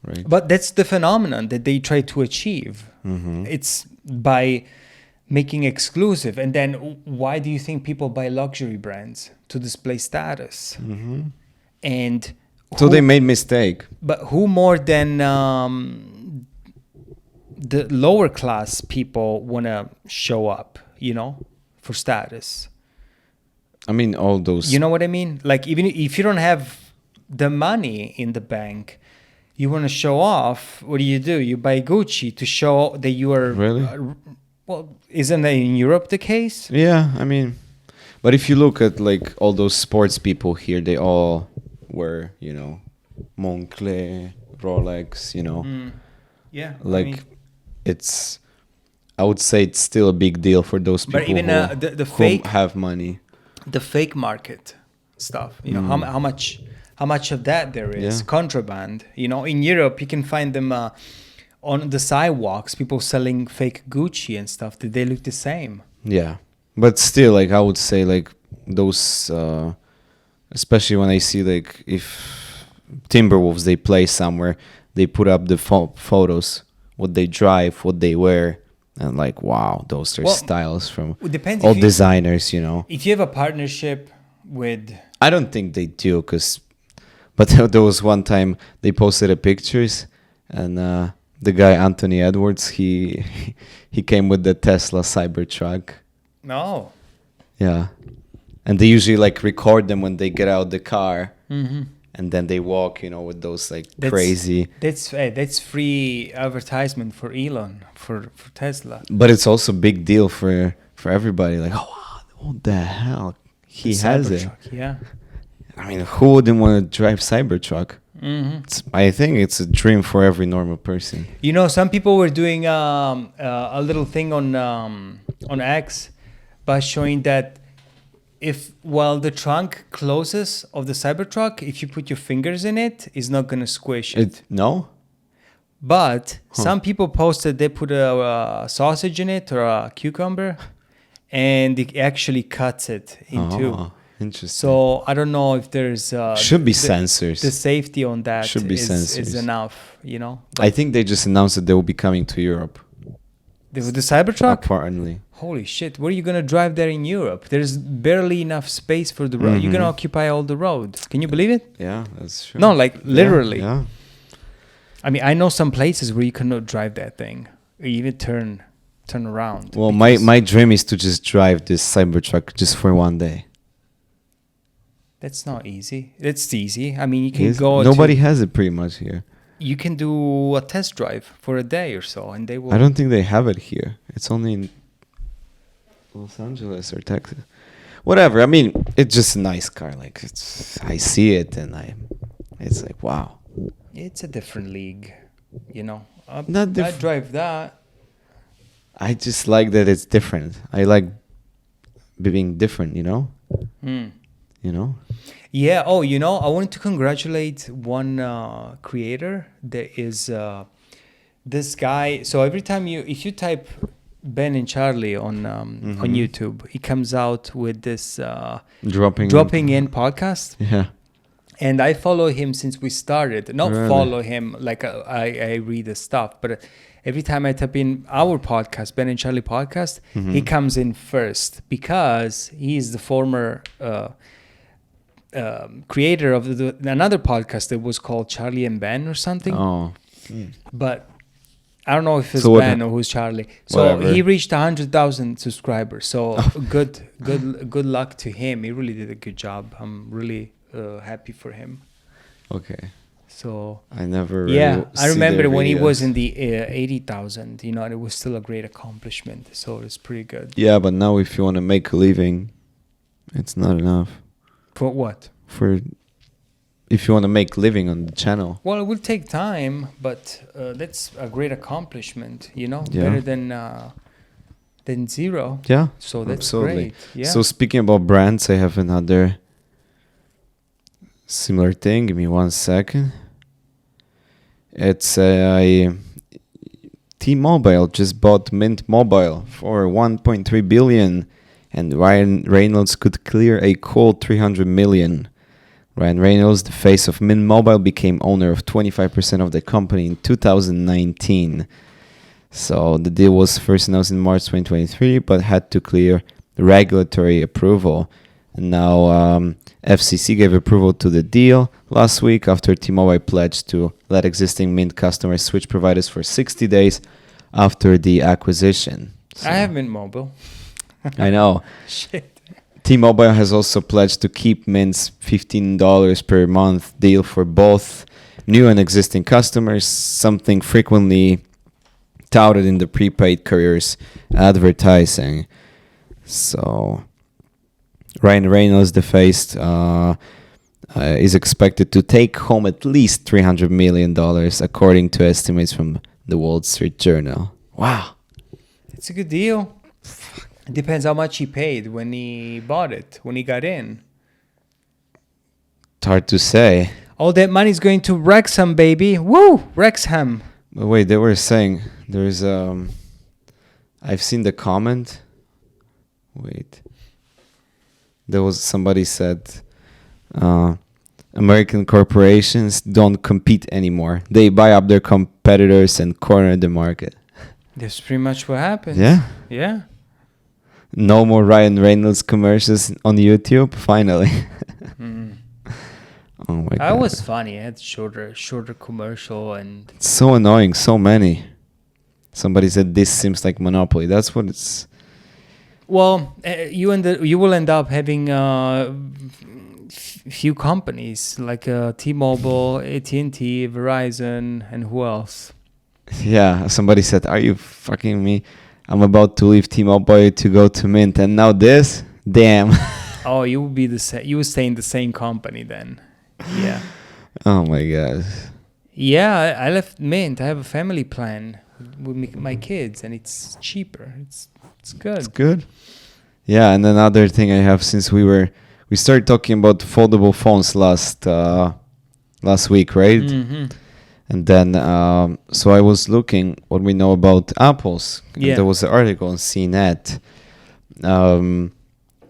right? But that's the phenomenon that they try to achieve. It's by making exclusive. And then why do you think people buy luxury brands? To display status. And so they made mistake. But who more than the lower class people want to show up, for status? I mean, all those. You know what I mean? Like, even if you don't have the money in the bank, you want to show off. What do? You buy Gucci to show that you are... Really? Well, isn't that in Europe the case? Yeah, I mean... But if you look at like all those sports people here, they all wear, Moncler, Rolex, Yeah. Like it's, I would say it's still a big deal for those people but even who, the who fake have money. The fake market stuff, how much of that there is contraband. In Europe you can find them on the sidewalks, people selling fake Gucci and stuff. They look the same. Yeah. But still, like, I would say, like, those, especially when I see, like, if Timberwolves, they play somewhere, they put up the photos, what they drive, what they wear, and, like, wow, those are styles from all designers, If you have a partnership with... I don't think they do, but there was one time they posted a pictures, and the guy, Anthony Edwards, he came with the Tesla Cybertruck. No. Yeah. And they usually like record them when they get out the car. And then they walk, with those like crazy. That's free advertisement for Elon, for Tesla. But it's also a big deal for everybody. Like, oh, what the hell? He has it. Yeah. I mean, who wouldn't want to drive Cybertruck? I think it's a dream for every normal person. Some people were doing a little thing on X by showing that while the trunk closes of the Cybertruck, if you put your fingers in it, it's not going to squish it. No? But some people posted they put a sausage in it or a cucumber, and it actually cuts it in two. Interesting. So I don't know if there's Should be sensors. The safety on that Should be is sensors. enough, you know. I think they just announced that they will be coming to Europe. The Cybertruck. Apparently. Holy shit! Where are you gonna drive there in Europe? There's barely enough space for the road. You're gonna occupy all the road. Can you believe it? Yeah, that's true. No, like literally. Yeah. I mean, I know some places where you cannot drive that thing, or even turn around. Well, my dream is to just drive this Cybertruck just for one day. That's not easy. That's easy. I mean, you can go. Nobody has it pretty much here. You can do a test drive for a day or so, and they will. I don't think they have it here. It's only in Los Angeles or Texas. Whatever. I mean, it's just a nice car. Like I see it and it's like wow. It's a different league, you know. I drive that. I just like that it's different. I like being different, you know. You know. Yeah. Oh, you know, I wanted to congratulate one creator. There is this guy. So every time if you type Ben and Charlie on YouTube, he comes out with this dropping in podcast. Yeah. And I follow him since we started. Not really? Follow him like I read the stuff, but every time I type in our podcast, Ben and Charlie podcast, he comes in first because he is the former creator of another podcast that was called Charlie and Ben or something. Oh. But I don't know if it's Ben or who's Charlie. So whatever. He reached 100,000 subscribers. So good luck to him. He really did a good job. I'm really happy for him. Okay. So I never. I remember when he was in the 80,000. You know, and it was still a great accomplishment. So it's pretty good. Yeah, but now if you want to make a living, it's not enough. For what? If you want to make living on the channel. Well, it will take time, but that's a great accomplishment. You know, Yeah. better than zero. Yeah. So that's absolutely. great. Yeah. So speaking about brands, I have another similar thing. Give me 1 second. It's T-Mobile just bought Mint Mobile for $1.3 billion, and Ryan Reynolds could clear a cold $300 million. Ryan Reynolds, the face of Mint Mobile, became owner of 25% of the company in 2019. So the deal was first announced in March 2023, but had to clear regulatory approval. And now FCC gave approval to the deal last week after T-Mobile pledged to let existing Mint customers switch providers for 60 days after the acquisition. So, I have Mint Mobile. I know. Shit. T-Mobile has also pledged to keep Mint's $15 per month deal for both new and existing customers, something frequently touted in the prepaid carriers' advertising. So Ryan Reynolds, the face, is expected to take home at least $300 million, according to estimates from the Wall Street Journal. Wow. It's a good deal. It depends how much he paid when he bought it, when he got in. It's hard to say. All that money's going to Wrexham, baby. Woo! Wrexham. But wait, they were saying there's I've seen the comment. Wait. There was somebody said American corporations don't compete anymore. They buy up their competitors and corner the market. That's pretty much what happened. Yeah. Yeah. No more Ryan Reynolds commercials on YouTube, finally. Oh my God. That was funny. It had shorter commercial and... It's so annoying, so many. Somebody said this seems like monopoly. That's what it's... Well, you will end up having few companies like T-Mobile, AT&T, Verizon, and who else? Yeah, somebody said, are you fucking me? I'm about to leave T-Mobile to go to Mint, and now this? Damn. Oh, you will be you will stay in the same company then. Yeah. Oh my God. Yeah, I left Mint. I have a family plan with my kids, and it's cheaper. It's good. It's good. Yeah, and another thing I have, since we started talking about foldable phones last week, right? Mm-hmm. And then, so I was looking what we know about Apples. Yeah. And there was an article on CNET.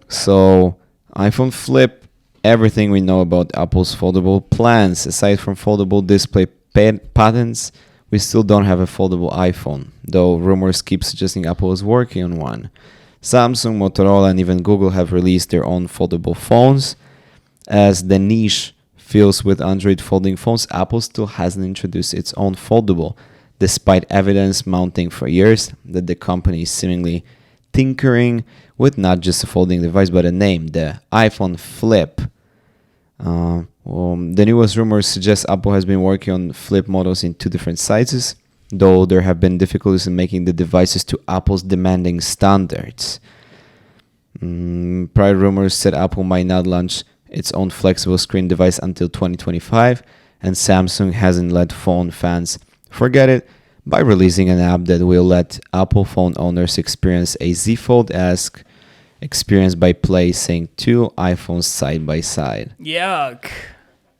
So iPhone Flip. Everything we know about Apple's foldable plans. Aside from foldable display patents, we still don't have a foldable iPhone, though rumors keep suggesting Apple is working on one. Samsung, Motorola, and even Google have released their own foldable phones. As the niche fills with Android folding phones, Apple still hasn't introduced its own foldable, despite evidence mounting for years that the company is seemingly tinkering with not just a folding device but a name, the iPhone Flip. The newest rumors suggest Apple has been working on Flip models in 2 different sizes, though there have been difficulties in making the devices to Apple's demanding standards. Prior rumors said Apple might not launch its own flexible screen device until 2025, and Samsung hasn't let phone fans forget it by releasing an app that will let Apple phone owners experience a Z Fold-esque experience by placing 2 iPhones side by side. Yuck.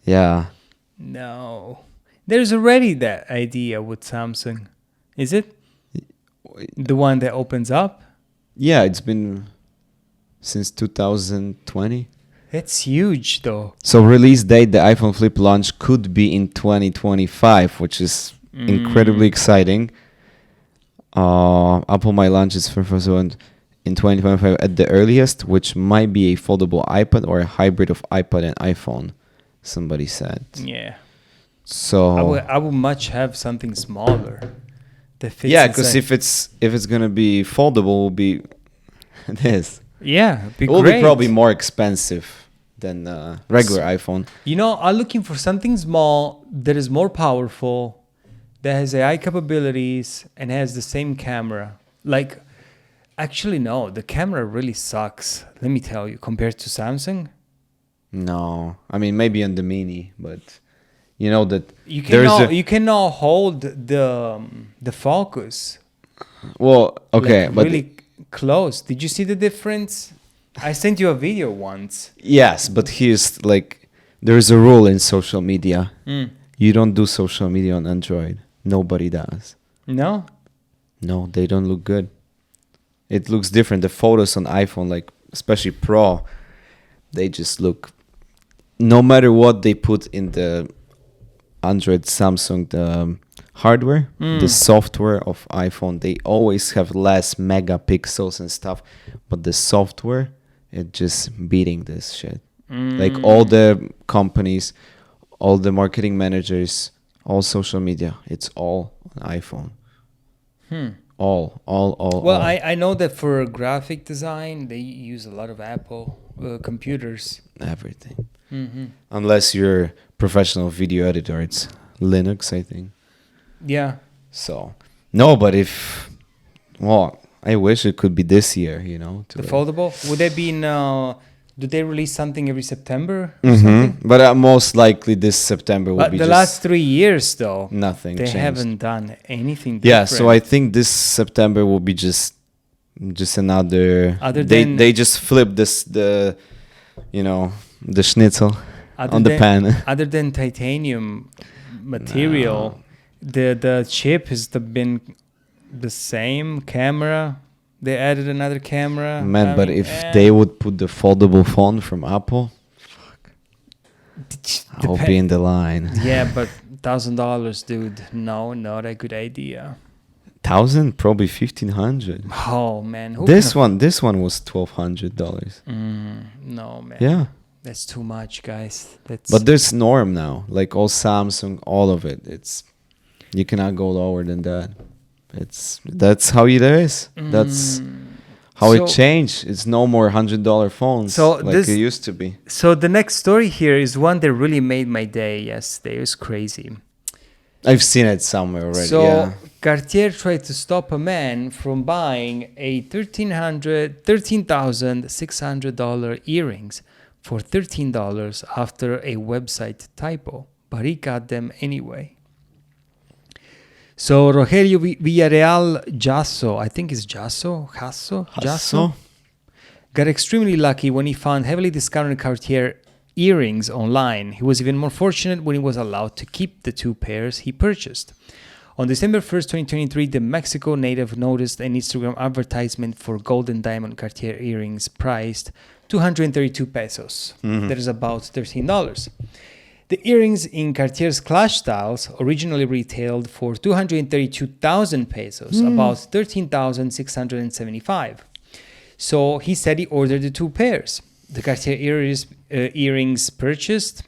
Yeah. No. There's already that idea with Samsung. Is it? The one that opens up? Yeah, it's been since 2020. That's huge, though. So release date, the iPhone Flip launch could be in 2025, which is incredibly exciting. Apple might launch its first one in 2025 at the earliest, which might be a foldable iPad or a hybrid of iPad and iPhone, somebody said. Yeah. So I would much have something smaller. That fits because inside. if it's gonna be foldable, it will be this. Yeah, it'd be It will great. be probably more expensive than regular iPhone. You know, I'm looking for something small that is more powerful, that has AI capabilities, and has the same camera. Like, actually, no, the camera really sucks. Let me tell you, compared to Samsung. No, I mean maybe on the Mini, but you know that You there's cannot hold the focus. well, okay, like, but really close. Did you see the difference? I sent you a video once. yes, but here's like there's a rule in social media. You don't do social media on Android. Nobody does. No? No, they don't look good. It looks different. The photos on iPhone, like especially Pro, they just look. No matter what they put in the Android, Samsung, the hardware, the software of iPhone, they always have less megapixels and stuff, but the software, it just beating this shit. Like all the companies, all the marketing managers, all social media, it's all on iPhone. All. Well, I know that for graphic design, they use a lot of Apple computers. Everything. Mm-hmm. Unless you're professional video editor, it's Linux, I think. Yeah. So, no, but if, well, I wish it could be this year, you know. The foldable? Would they be in, do they release something every September or something? But most likely this September will But be the just last 3 years, though, nothing they changed. haven't done anything different. Yeah, so I think this September will be just another. Other they than- just flip the schnitzel Other on the than- pan. Other than titanium material, the chip has been the same camera. They added another camera. Man, I but mean, if they would put the foldable phone from Apple, I'll be in the line. Yeah, but $1,000, dude. No, not a good idea. 1,000, probably 1,500. Oh man, This one was $1,200. No man. Yeah, That's too much, guys. That's but there's norm now. Like all Samsung, all of it. You cannot go lower than that. That's how it is. That's how it So- changed. It's no more $100 phones So like this- it used to be. So the next story here is one that really made my day yesterday. It was crazy. I've seen it somewhere already. So yeah. Cartier tried to stop a man from buying a $13,600 earrings for $13 after a website typo, but he got them anyway. So Rogelio Villarreal Jasso, I think it's Jasso, got extremely lucky when he found heavily discounted Cartier earrings online. He was even more fortunate when he was allowed to keep the 2 pairs he purchased. On December 1st, 2023, the Mexico native noticed an Instagram advertisement for gold and diamond Cartier earrings priced 232 pesos. That is about $13. The earrings in Cartier's Clash styles originally retailed for 232,000 pesos, about 13,675. So he said he ordered the two pairs. The Cartier earrings purchased.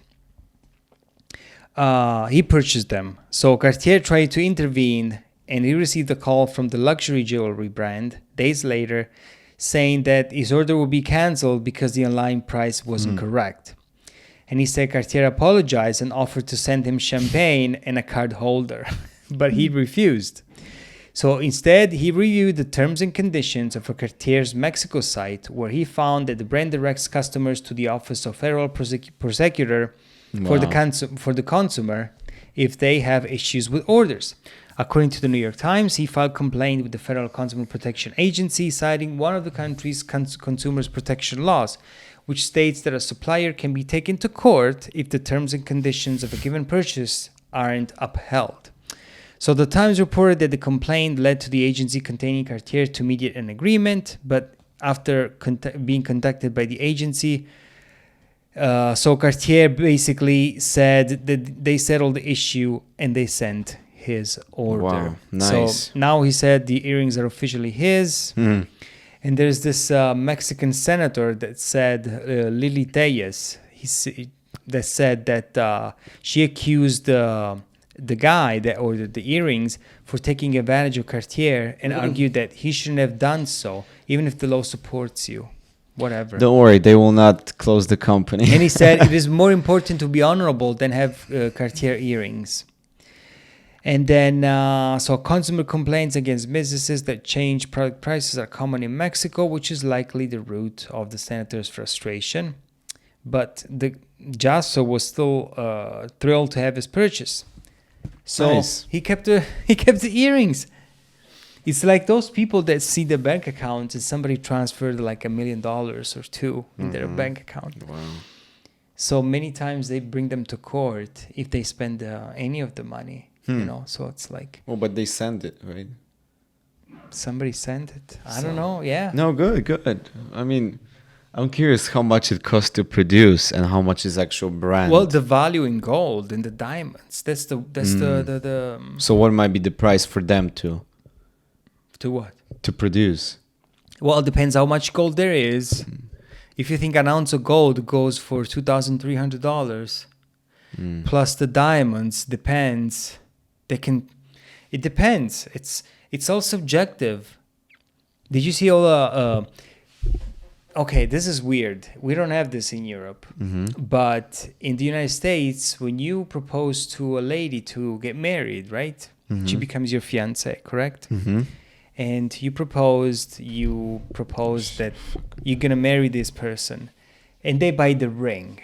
He purchased them. So Cartier tried to intervene, and he received a call from the luxury jewelry brand days later saying that his order would be canceled because the online price wasn't correct. And he said Cartier apologized and offered to send him champagne and a card holder, but he refused. So instead, he reviewed the terms and conditions of a Cartier's Mexico site, where he found that the brand directs customers to the Office of Federal Prosecutor for the consumer if they have issues with orders. According to the New York Times, he filed complaint with the Federal Consumer Protection Agency, citing one of the country's consumers protection laws, which states that a supplier can be taken to court if the terms and conditions of a given purchase aren't upheld. So the Times reported that the complaint led to the agency containing Cartier to mediate an agreement, but after being contacted by the agency, so Cartier basically said that they settled the issue and they sent his order. Wow, nice. So now he said the earrings are officially his. And there's this Mexican senator that said, Lili Tellez, that said that she accused the guy that ordered the earrings for taking advantage of Cartier and argued that he shouldn't have done so, even if the law supports you. Whatever. Don't worry, they will not close the company. And he said it is more important to be honorable than have Cartier earrings. And then, so consumer complaints against businesses that change product prices are common in Mexico, which is likely the root of the senator's frustration. But the Jasso was still thrilled to have his purchase. So nice. he kept the earrings. It's like those people that see the bank account and somebody transferred like $1 million or two in their bank account. Wow. So many times they bring them to court if they spend any of the money. You know, so it's like... Oh, but they send it, right? Somebody sent it. I don't know, yeah. No, good. I mean, I'm curious how much it costs to produce and how much is actual brand. Well, the value in gold and the diamonds. That's the So what might be the price for them to what? To produce? Well, it depends how much gold there is. If you think an ounce of gold goes for $2,300, plus the diamonds, depends. It depends. It's all subjective. Did you see all okay, this is weird. We don't have this in Europe. But in the United States, when you propose to a lady to get married, right? She becomes your fiancé, correct? And you proposed that you're going to marry this person. And they buy the ring.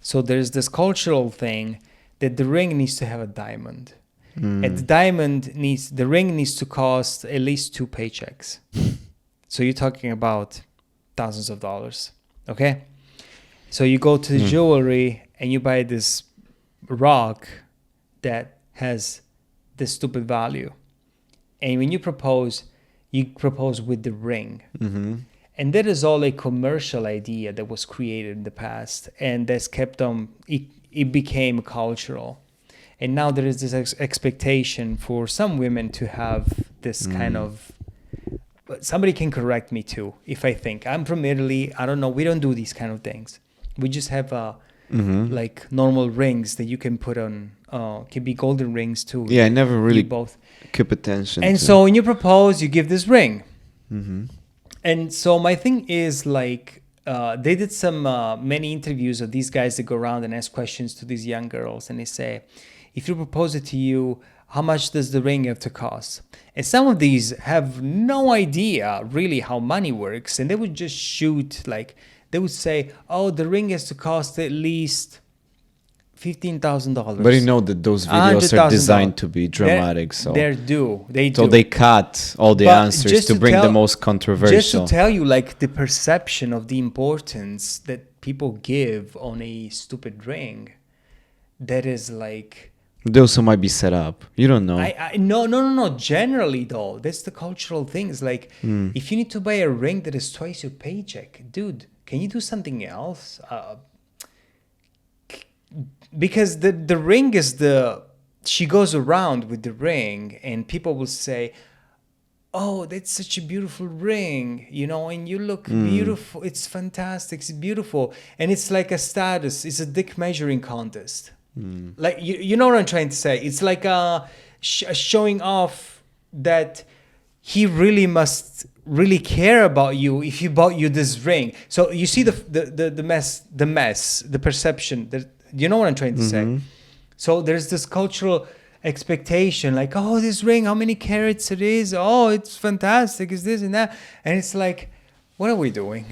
So there's this cultural thing that the ring needs to have a diamond. And the ring needs to cost at least 2 paychecks. So you're talking about thousands of dollars. Okay? So you go to the jewelry and you buy this rock that has this stupid value. And when you propose with the ring. And that is all a commercial idea that was created in the past. And that's kept on, it became cultural. And now there is this expectation for some women to have this kind of, somebody can correct me too, if I think. I'm from Italy, I don't know, we don't do these kind of things. We just have like normal rings that you can put on, can be golden rings too. Yeah, I never really both keep attention. And so when you propose, you give this ring. And so my thing is like, they did some many interviews of these guys that go around and ask questions to these young girls. And they say, if you propose it to you, how much does the ring have to cost? And some of these have no idea really how money works. And they would just shoot like, they would say, oh, the ring has to cost at least $15,000. But you know that those videos are designed to be dramatic. They do. So they cut all the answers to bring the most controversial. Just to tell you, like, the perception of the importance that people give on a stupid ring, that is like They also might be set up. You don't know. No. Generally, though, that's the cultural thing. It's like, if you need to buy a ring that is twice your paycheck, dude, can you do something else? Because the ring is she goes around with the ring, and people will say, oh, that's such a beautiful ring, and you look beautiful. It's fantastic. It's beautiful. And it's like a status. It's a dick measuring contest. Like, you know what I'm trying to say? It's like showing off that he really must really care about you if he bought you this ring. So you see the mess, the perception. You know what I'm trying to say? So there's this cultural expectation, like, oh, this ring, how many carats it is? Oh, it's fantastic. It's this and that. And it's like, what are we doing?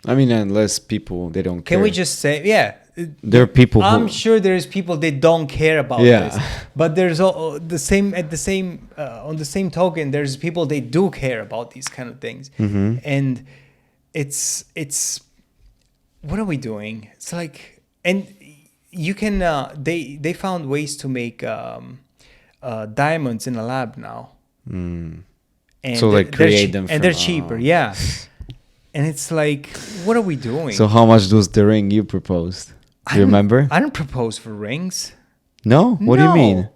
I mean, unless people, they don't care. Can we just say, yeah. There are people I'm sure there's people that don't care about this. But there's on the same token, there's people that do care about these kind of things. And it's what are we doing? It's like, and you can they found ways to make diamonds in a lab now. And so like create them and they're cheaper, yeah. And it's like, what are we doing? So how much was the ring you proposed? Do you remember? I don't propose for rings. No? What do you mean?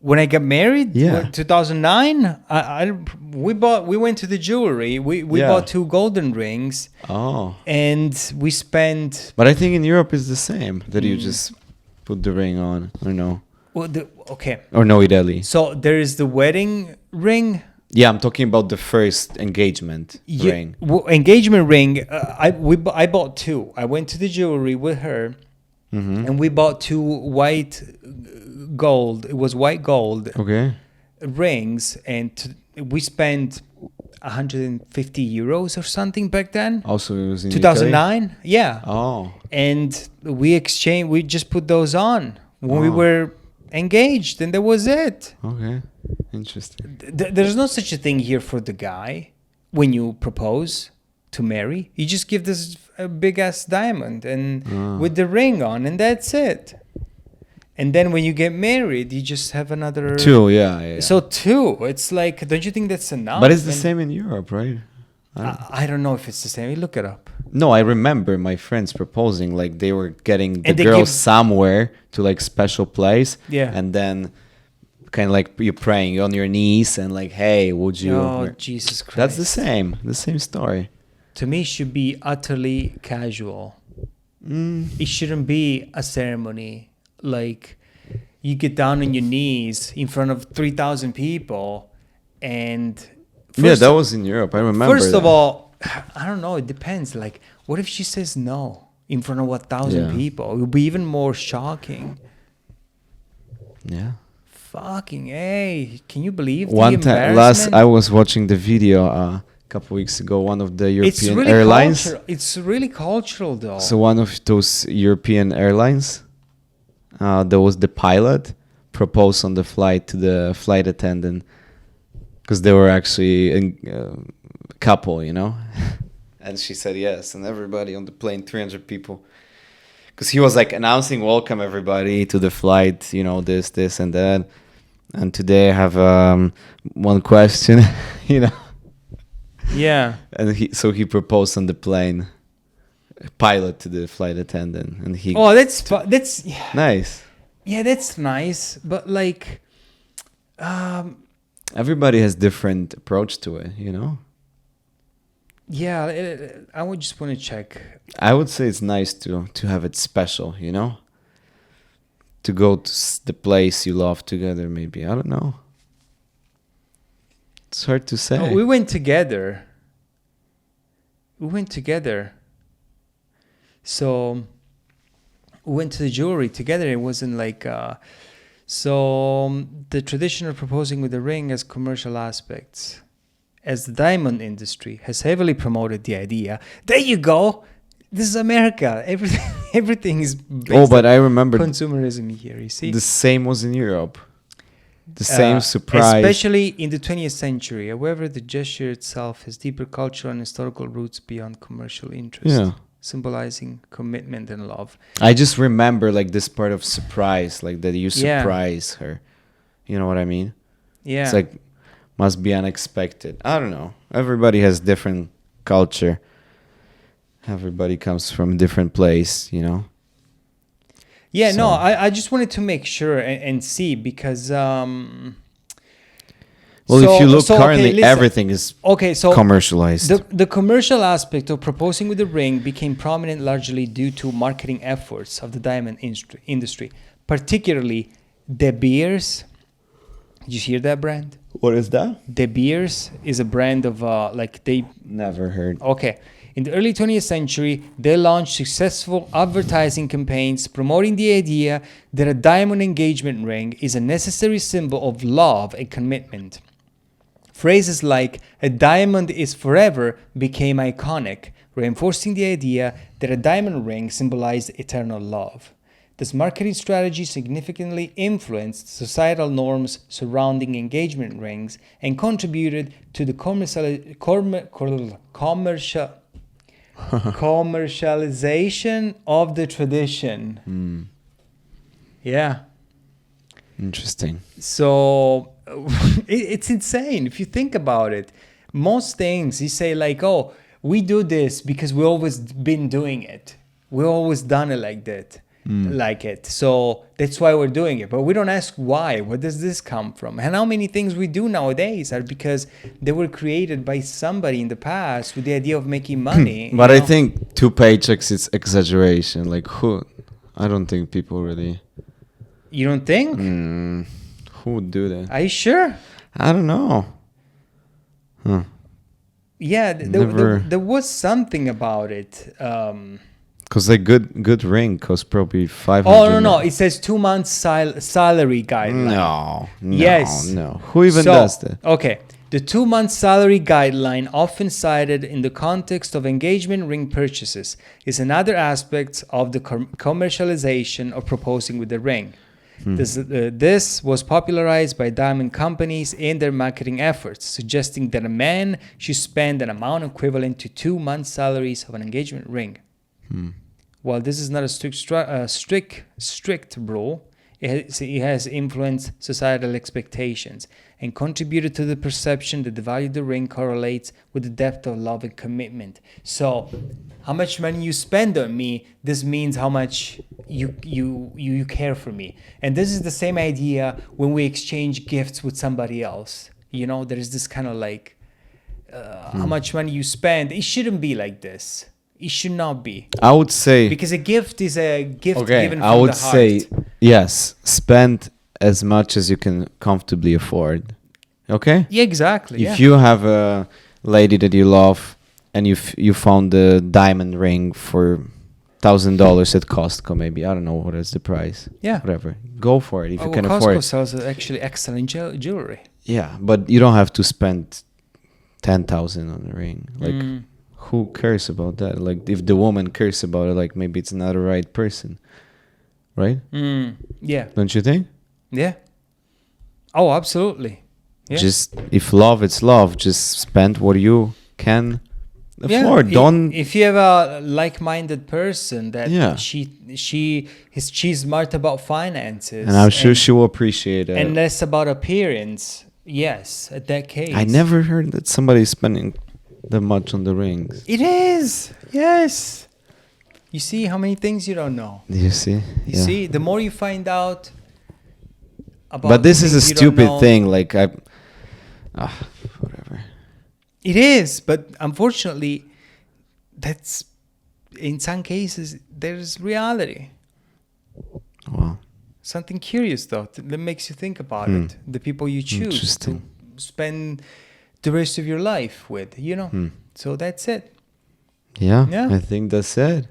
When I got married, Yeah. 2009, we went to the jewelry. We bought 2 golden rings. Oh. And we spent. But I think in Europe it's the same, that you just put the ring on, or no? Well, okay. Or no, Italy. So there is the wedding ring. Yeah, I'm talking about the first engagement ring. Engagement ring. I bought 2. I went to the jewelry with her, and we bought 2 white gold. It was white gold. Okay. Rings, and we spent 150 euros or something back then. Also, it was in 2009. Italy? Yeah. Oh. And we just put those on when we were engaged, and that was it. Okay. Interesting. There's no such a thing here for the guy when you propose to marry. You just give this a big ass diamond and with the ring on, and that's it. And then when you get married, you just have another 2. Yeah. So 2. It's like, don't you think that's enough? But it's the same in Europe, right? I don't know if it's the same. Look it up. No, I remember my friends proposing, like they were getting the And they girl give- somewhere to like special place. Yeah. And then kind of like you're praying on your knees and like, hey, would you? Oh, Jesus Christ. That's the same story. To me, it should be utterly casual. It shouldn't be a ceremony. Like, you get down on your knees in front of 3,000 people and... That was in Europe. I remember. First of all, I don't know. It depends. Like, what if she says no in front of 1,000 people? It would be even more shocking. Yeah. Fucking hey! Can you believe One the time, embarrassment? I was watching the video a couple weeks ago. One of the European really airlines. It's really cultural, though. So one of those European airlines, there was the pilot proposed on the flight to the flight attendant. Because they were actually a couple, and she said yes, and everybody on the plane, 300 people, because he was like announcing, welcome everybody to the flight, this and that, and today I have one question, Yeah. and he proposed on the plane, pilot to the flight attendant, and he. Oh, that's nice. Yeah, that's nice, but like, everybody has different approach to it, Yeah, I would just want to check. I would say it's nice to have it special, to go to the place you love together. Maybe, I don't know. It's hard to say. Oh, we went together. So we went to the jewelry together. It wasn't like the tradition of proposing with a ring has commercial aspects, as the diamond industry has heavily promoted the idea. There you go. This is America. Everything is based but I remember consumerism here. You see, the same was in Europe. The same surprise, especially in the 20th century. However, the gesture itself has deeper cultural and historical roots beyond commercial interest. Yeah. symbolizing commitment and love. I just remember like this part of surprise, like that you Yeah. surprise her. You know what I mean? Yeah. It's like must be unexpected. I don't know. Everybody has different culture. Everybody comes from a different place, you know? Yeah, no, So- I just wanted to make sure and see because Well, if you look okay, currently, listen. everything is Okay, so commercialized. the commercial aspect of proposing with a ring became prominent largely due to marketing efforts of the diamond industry, particularly De Beers. Did you hear that brand? What is that? De Beers is a brand of like they. Never heard. Okay. In the early 20th century, they launched successful advertising campaigns promoting the idea that a diamond engagement ring is a necessary symbol of love and commitment. Phrases like "a diamond is forever" became iconic, reinforcing the idea that a diamond ring symbolized eternal love. This marketing strategy significantly influenced societal norms surrounding engagement rings and contributed to the commercialization of the tradition. Yeah. Interesting. So it's insane if you think about it. Most things you say like, oh, we do this because we always been doing it. We always done it like that. Like it. So that's why we're doing it. But we don't ask why. Where does this come from? And how many things we do nowadays are because they were created by somebody in the past with the idea of making money. But you I know? think 2 paychecks is exaggeration. Like who? I don't think people really. You don't think? Who would do that? Are you sure? I don't know. Huh. Yeah, Never- there was something about it. Cause like good ring costs probably 500. Oh no! It says 2 months salary guideline. No. Yes. No. Who even So, does that? Okay. The 2 month salary guideline, often cited in the context of engagement ring purchases, is another aspect of the commercialization of proposing with the ring. This was popularized by diamond companies in their marketing efforts, suggesting that a man should spend an amount equivalent to 2 months' salaries of an engagement ring. While this is not a strict rule, it has influenced societal expectations and contributed to the perception that the value of the ring correlates with the depth of love and commitment. So, how much money you spend on me, this means how much you care for me. And this is the same idea when we exchange gifts with somebody else. You know, there is this kind of like, how much money you spend. It shouldn't be like this. It should not be. I would say. Because a gift is a gift Okay, given from I would the heart. say yes. Spend as much as you can comfortably afford. Okay. Yeah, exactly. If you have a lady that you love and you found the diamond ring for $1,000 at Costco, maybe I don't know what is the price. Yeah. Whatever. Go for it if you can Costco afford it. sells actually excellent jewelry. Yeah, but you don't have to spend 10,000 on the ring. Like, who cares about that? Like, if the woman cares about it, like maybe it's not the right person, right? Yeah. Don't you think? Yeah. Oh, absolutely. Yeah. Just if love, it's love. Just spend what you can afford. Don't. If you have a like-minded person that Yeah. she's smart about finances, And I'm sure she will appreciate it. and less about appearance. Yes, at that case. I never heard that somebody's spending that much on the rings. It is. Yes. You see how many things you don't know. You see? You see, the more you find out about. But this is a things you don't stupid know- thing. Like whatever. It is, but unfortunately, that's in some cases there's reality. Wow. Something curious though that makes you think about it. The people you choose to Interesting. spend the rest of your life with, you know. So that's it. Yeah. Yeah. I think that's it.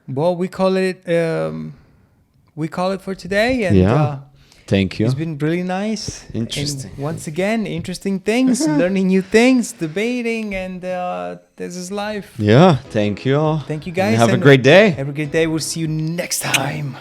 Well, we call it for today, and Yeah. Thank you. it's been really nice. Interesting. And once again, interesting things, learning new things, debating, and this is life. Yeah. Thank you all. Thank you guys. And have a and great day. Have a great day. We'll see you next time.